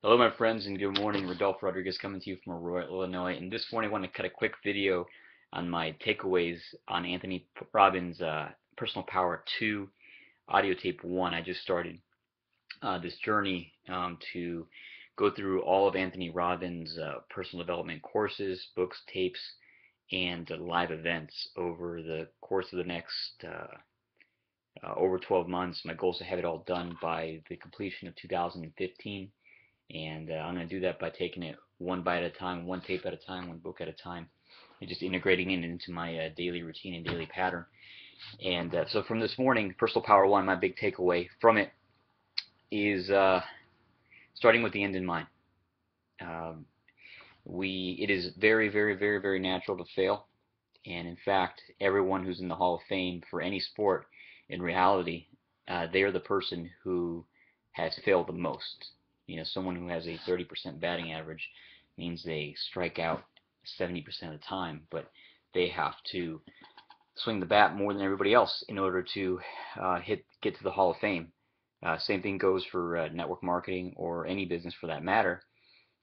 Hello, my friends, and good morning. Rodolfo Rodriguez coming to you from Aurora, Illinois. And this morning, I want to cut a quick video on my takeaways on Anthony Robbins' Personal Power 2 audio tape 1. I just started this journey to go through all of Anthony Robbins' personal development courses, books, tapes, and live events over the course of the next over 12 months. My goal is to have it all done by the completion of 2015. And I'm going to do that by taking it one bite at a time, one tape at a time, one book at a time, and just integrating it into my daily routine and daily pattern. And so from this morning, Personal Power 1, my big takeaway from it is starting with the end in mind. It is very, very, very, very natural to fail. And in fact, everyone who's in the Hall of Fame for any sport, in reality, they are the person who has failed the most. Someone who has a 30% batting average means they strike out 70% of the time, but they have to swing the bat more than everybody else in order to get to the Hall of Fame. Same thing goes for network marketing or any business for that matter.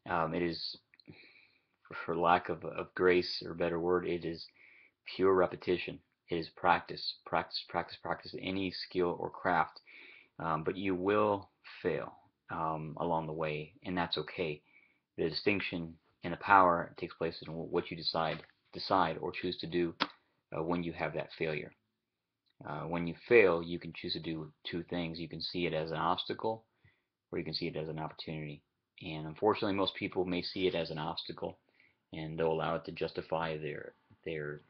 It is, for lack of grace or a better word, it is pure repetition. It is practice, practice, practice, practice, any skill or craft. But you will fail along the way, and that's okay. The distinction and the power takes place in what you decide or choose to do when you have that failure. When you fail, you can choose to do two things. You can see it as an obstacle, or you can see it as an opportunity. And unfortunately, most people may see it as an obstacle, and they'll allow it to justify their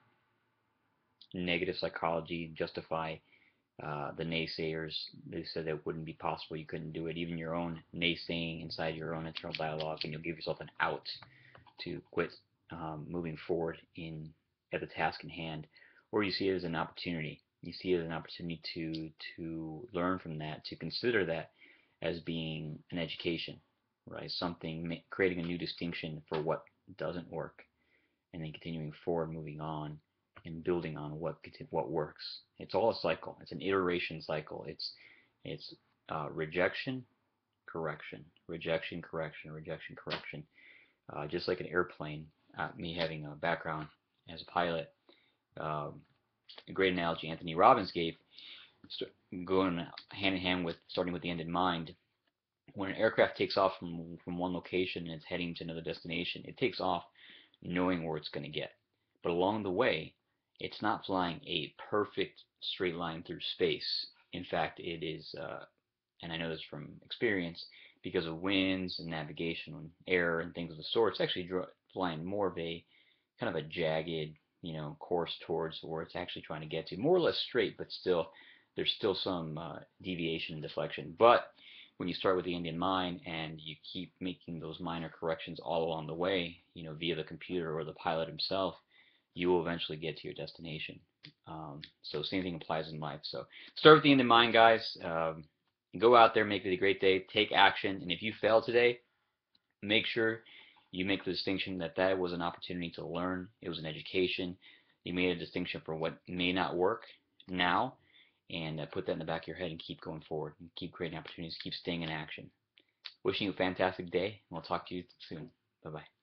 negative psychology, justify the naysayers. They said it wouldn't be possible, you couldn't do it. Even your own naysaying inside your own internal dialogue, and you'll give yourself an out to quit moving forward at the task in hand. Or you see it as an opportunity. You see it as an opportunity to learn from that, to consider that as being an education, right? Something, creating a new distinction for what doesn't work, and then continuing forward, moving on, and building on what works. It's all a cycle. It's an iteration cycle. It's rejection, correction, rejection, correction, rejection, correction. Just like an airplane. Me having a background as a pilot, a great analogy Anthony Robbins gave, going hand in hand with starting with the end in mind. When an aircraft takes off from one location and it's heading to another destination, it takes off knowing where it's going to get. But along the way, it's not flying a perfect straight line through space. In fact, it is, and I know this from experience, because of winds and navigation and air and things of the sort, it's actually flying more of a kind of a jagged, course towards where it's actually trying to get to. More or less straight, but still, there's still some deviation and deflection. But when you start with the end in mind and you keep making those minor corrections all along the way, via the computer or the pilot himself, you will eventually get to your destination. So same thing applies in life. So start with the end in mind, guys. Go out there, make it a great day, take action, and if you fail today, make sure you make the distinction that that was an opportunity to learn. It was an education. You made a distinction for what may not work now, and put that in the back of your head and keep going forward and keep creating opportunities, keep staying in action. Wishing you a fantastic day, and we'll talk to you soon. Bye-bye.